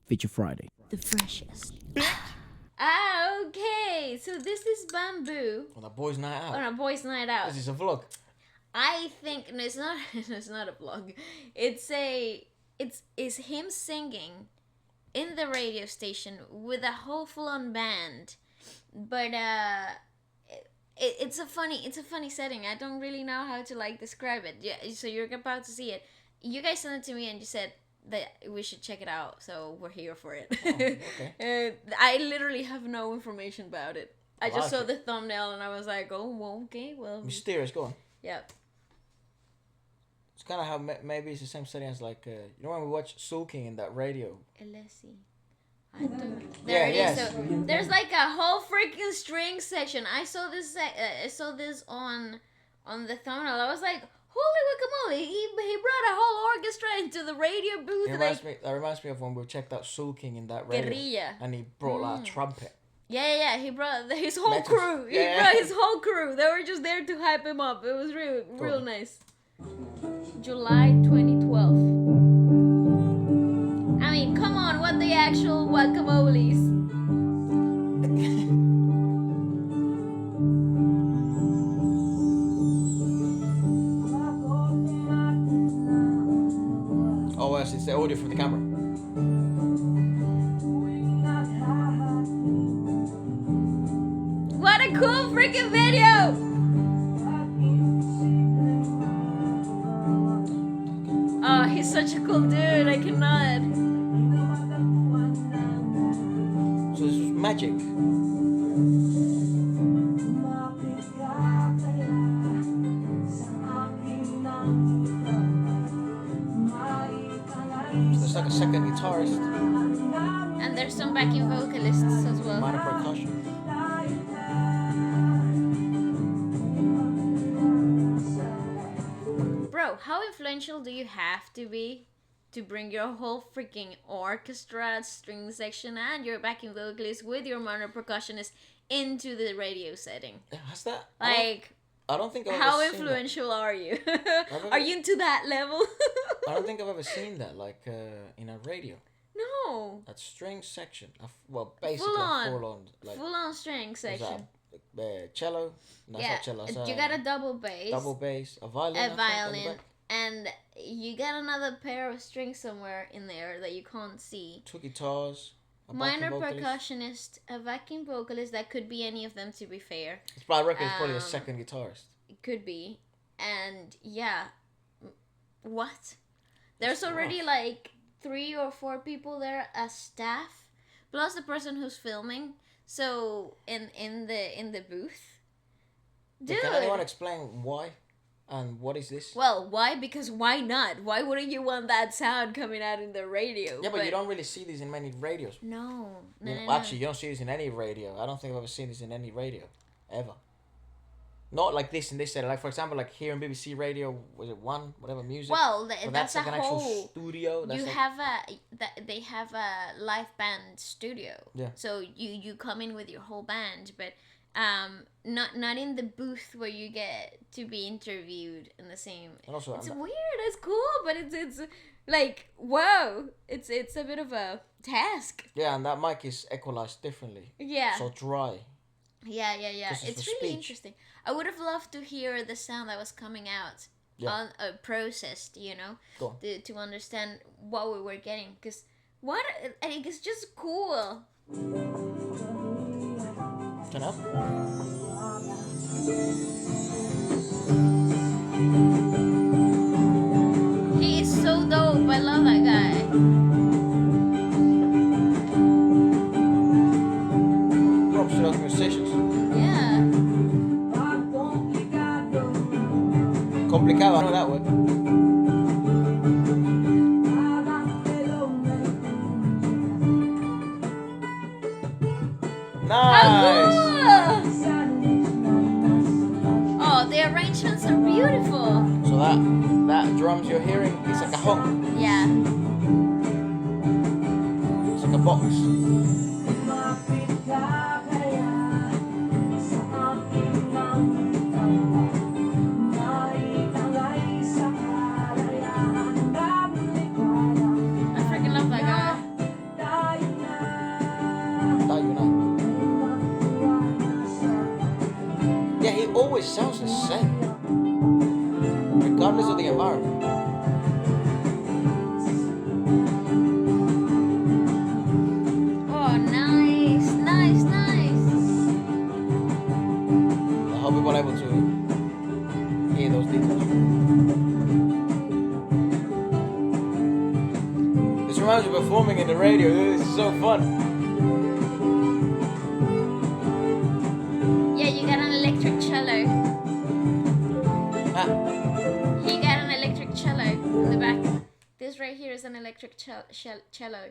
Feature Friday. The freshest. Okay. So this is Bamboo On a boys' night out. on a boys' night out. This is a vlog. I think no, it's not. It's not a vlog. It's him singing in the radio station with a whole full-on band, but it's a funny setting. I don't really know how to like describe it. Yeah, so you're about to see it. You guys sent it to me and you said that we should check it out, so we're here for it. Oh, okay. I literally have no information about it. I just like saw it. the thumbnail and I was like, oh, well, okay, well, Mysterious, go on. yeah. It's kind of how maybe it's the same setting as like, you know when we watch Soul King in that radio? Elesi. I don't. There it is. yes. So there's like a whole freaking string section. I saw this. I saw this on the thumbnail. I was like, holy guacamole! He brought a whole orchestra into the radio booth. That reminds me of when we checked out Soul King in that radio. Guerrilla. And he brought like a trumpet. Yeah. He brought his whole Metal. crew. He Yeah. brought his whole crew. They were just there to hype him up. It was real nice. July 2012. I mean, come on, what the actual guacamoles? Oh, yes, it's the audio from the camera. What a cool freaking video! Oh, he's such a cool dude, I cannot. So this was magic. So there's like a second guitarist, And there's some backing vocalists as well. minor percussion. Bro, how influential do you have to be to bring your whole freaking orchestra, string section, and your backing vocalist with your minor percussionist into the radio setting? Has that? Like, I don't think I've how ever seen influential are you? ever- Are you into that level? that. I don't think I've ever seen that, like in a radio. No. That string section. Well, basically Full on. full on. Like, Full on string was section. that cello? No, it's Yeah, not cello. It's you got a double bass, double bass, a violin. I a think, on the violin, back. and you got another pair of strings somewhere in there that you can't see. Two guitars. A Minor backing vocalist. percussionist, a backing vocalist. That could be any of them, to be fair. I reckon it's probably a Um, second guitarist. It could be, and yeah, what? There's That's already rough. like 3 or 4 people there as staff, plus the person who's filming. So in the booth, dude. Can anyone explain why? And what is this? Well, why? Because why not? Why wouldn't you want that sound coming out in the radio? Yeah, but you don't really see these in many radios. No, no, You no, know, no. actually, you don't see this in any radio. I don't think I've ever seen this in any radio, ever. Not like this in this setting. Like for example, like here in BBC Radio, was it One, whatever music? Well, But that's like a an actual whole. studio. That's You like, have they have a live band studio. Yeah. So you come in with your whole band, but not in the booth where you get to be interviewed in the same. and also, It's I'm- weird. It's cool, but it's like whoa. It's a bit of a task. yeah, and that mic is equalized differently. Yeah. So dry. Yeah. This is It's for really speech. interesting. I would have loved to hear the sound that was coming out Yeah. on processed, you know, Go on. to understand what we were getting. Because what I think it's just cool. Turn up. He is so dope. I love that guy. Props to those musicians. Yeah. Complicado, I know that word. Nice. How cool! Oh, the arrangements are beautiful. So that drums you're hearing is like a hum. Yeah. It's like a box. I freaking love that guy. the radio. This is so fun. Yeah, you got an electric cello. Ah, He got an electric cello in the back. This right here is an electric cello,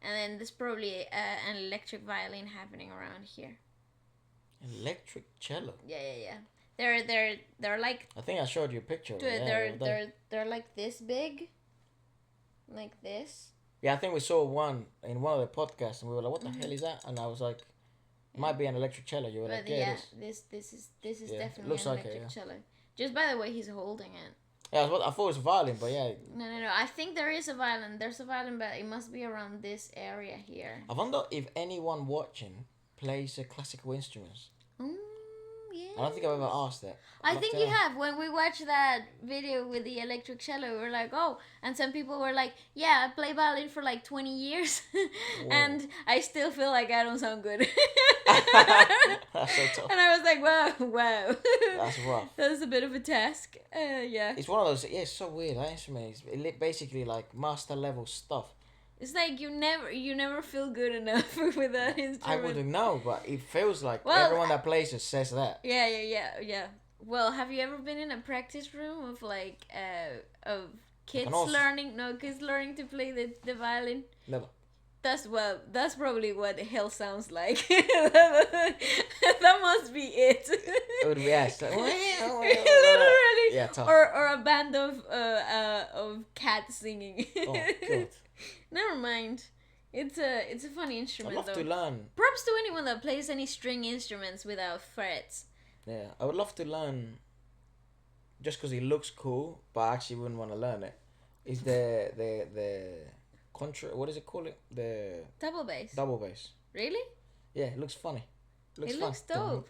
and then there's probably an electric violin happening around here. electric cello. Yeah. They're like I think I showed you a picture. Of it, they're like this big, like this. Yeah, I think we saw one in one of the podcasts, and we were like, "What the hell is that?" And I was like, "It might be an electric cello." You were like, "Yeah, it is." this is Yeah, definitely looks an like it, electric cello. Just by the way he's holding it. Yeah, I thought it was a violin, but yeah. No. I think there is a violin. There's a violin, but it must be around this area here. I wonder if anyone watching plays classical instruments. Yeah. I don't think I've ever asked that. I think you have. When we watched that video with the electric cello, we were like, oh, and some people were like, yeah, I play violin for like 20 years, and I still feel like I don't sound good. That's so tough. And I was like, wow. That's rough. That's a bit of a task. Yeah. It's one of those, it's so weird, that instrument. It's basically like master level stuff. It's like you never feel good enough with that instrument. I wouldn't know, but it feels like Well, everyone that plays it says that. Yeah. Well, have you ever been in a practice room of like of kids learning to play the violin? Never. That's probably what hell sounds like. That must be it. It would be like, literally. Yeah, tough. Or a band of cats singing. Oh god. Never mind. It's a funny I'd instrument love though. to learn. Props to anyone that plays any string instruments without frets. Yeah, I would love to learn. Just because it looks cool, but I actually wouldn't want to learn it. Is the contra? What is it called? The Double bass. double bass. Really? Yeah, it looks funny. It fun. looks dope.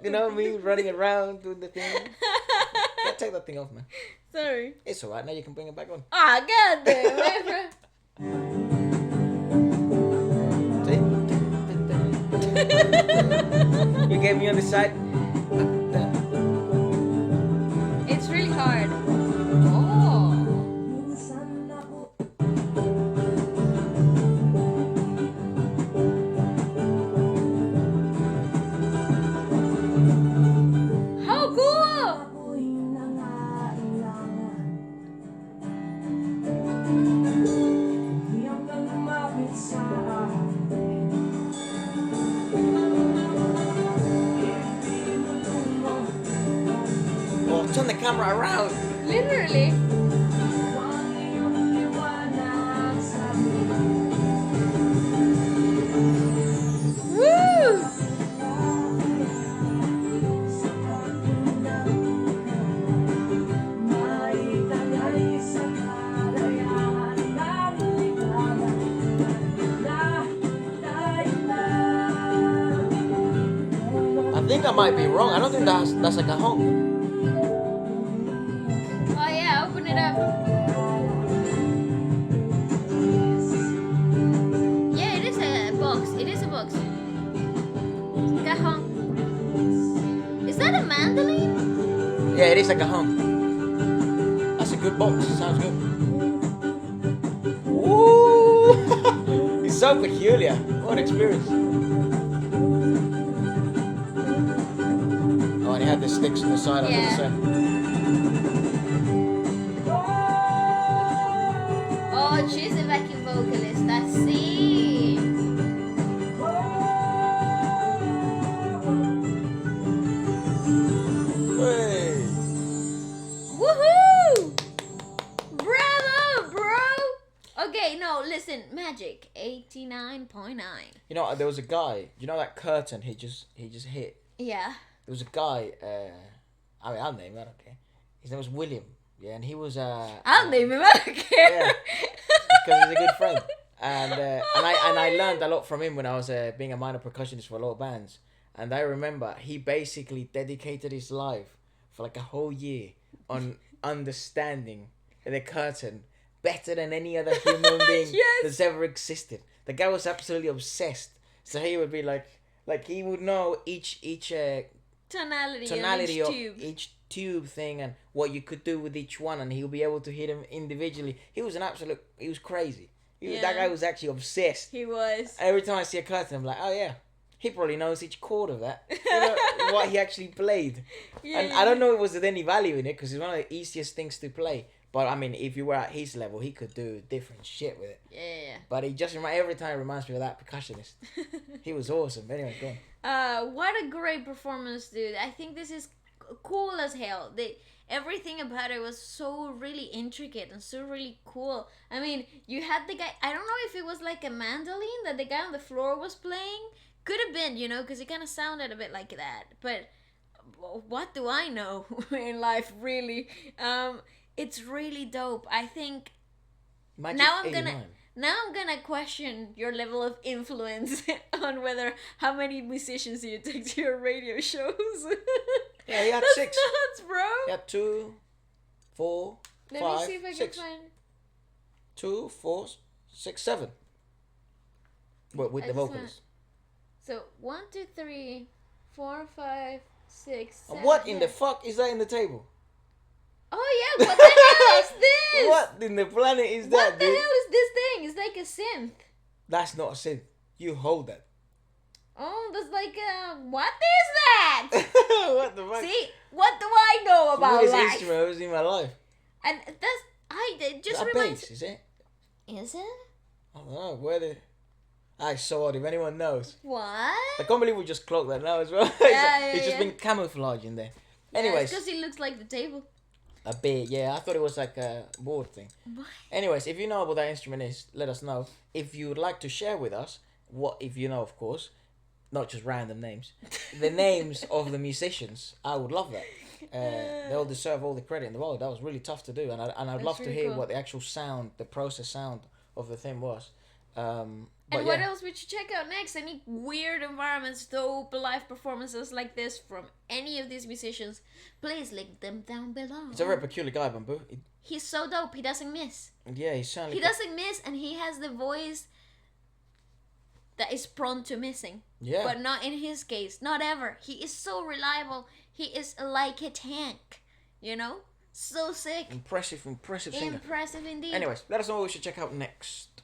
You know me running around doing the thing. Yeah, take that thing off, man. Sorry. It's alright. Now you can bring it back on. Ah, goddamn, Efra. See? You gave me on the side. It's really hard. Oh. How cool! Oh, turn the camera around. Literally. Woo! I think I might be wrong. I don't think that's like a home. Oh yeah, open it up. Yeah, it is a box. It is a box. Cajon. Is that a mandolin? Yeah, it is like a home. That's a good box. Sounds good. Ooh! It's so peculiar. What an experience. Oh, and he had the sticks on the side. I Yeah. think Oh, she's a backing vocalist. I see. Hey. Woohoo! Bravo, bro! Okay, no, listen. Magic 89.9. You know, there was a guy. You know that curtain he just hit. Yeah. There was a guy. I mean, I'll name him. I don't care. His name was William. Yeah, and he was. I'll name him. I don't care. Yeah, because he's a good friend. And I learned a lot from him when I was being a minor percussionist for a lot of bands. And I remember he basically dedicated his life for like a whole year on understanding the curtain better than any other human being Yes. that's ever existed. The guy was absolutely obsessed. So he would be like he would know each Tonality tonality of of each tube. each tube thing and what you could do with each one, and he'll be able to hit them individually. He was crazy. That guy was actually obsessed. He was. Every time I see a curtain, I'm like, oh yeah, he probably knows each chord of that. What he actually played. And I don't know if it was any value in it because it's one of the easiest things to play. But I mean, if you were at his level, he could do different shit with it. Yeah. But he just every time reminds me of that percussionist. He was awesome. Anyway, go on. What a great performance, dude. I think this is cool as hell. Everything about it was so really intricate and so really cool. I mean, you had the guy, I don't know if it was like a mandolin that the guy on the floor was playing. Could have been, because it kind of sounded a bit like that. But what do I know in life, really? It's really dope. I think Magic now I'm 89. gonna question your level of influence on how many musicians you take to your radio shows. Yeah, he had That's 6. nuts, bro. He had 2, 4, Let 5, me see if I 6. can find. 2, 4, 6, 7. Well, with I the just vocals. So 1, 2, 3, 4, 5, 6, 7. And what in the fuck is that in the table? Oh yeah, what the hell is this? What in the planet is What that, the dude? hell is this thing? It's like a synth. That's not a synth. You hold that. Oh, that's like a. What is that? What the fuck? See, what do I know about This life? instrument I've ever seen in my life. And it just Is that reminds. bass, is it? Is it? I don't know. Where the... I saw it, if anyone knows. What? I can't believe we just clocked that now as well. It's just been camouflage in there. Anyways. because it looks like the table. A bit, yeah. I thought it was like a board thing. What? Anyways, if you know what that instrument is, let us know. If you would like to share with us, if you know, of course, not just random names, the names of the musicians, I would love that. They'll deserve all the credit in the world. That was really tough to do, and I'd love to really hear cool. what the actual sound, the process sound of the thing was. And what else would you check out next? Any weird environments, dope live performances like this from any of these musicians? Please link them down below. He's a very peculiar guy, Bamboo. He's so dope. He doesn't miss. Yeah, he's certainly... He doesn't miss, and he has the voice that is prone to missing. Yeah. But not in his case. Not ever. He is so reliable. He is like a tank. So sick. Impressive singer. Impressive indeed. Anyways, let us know what we should check out next.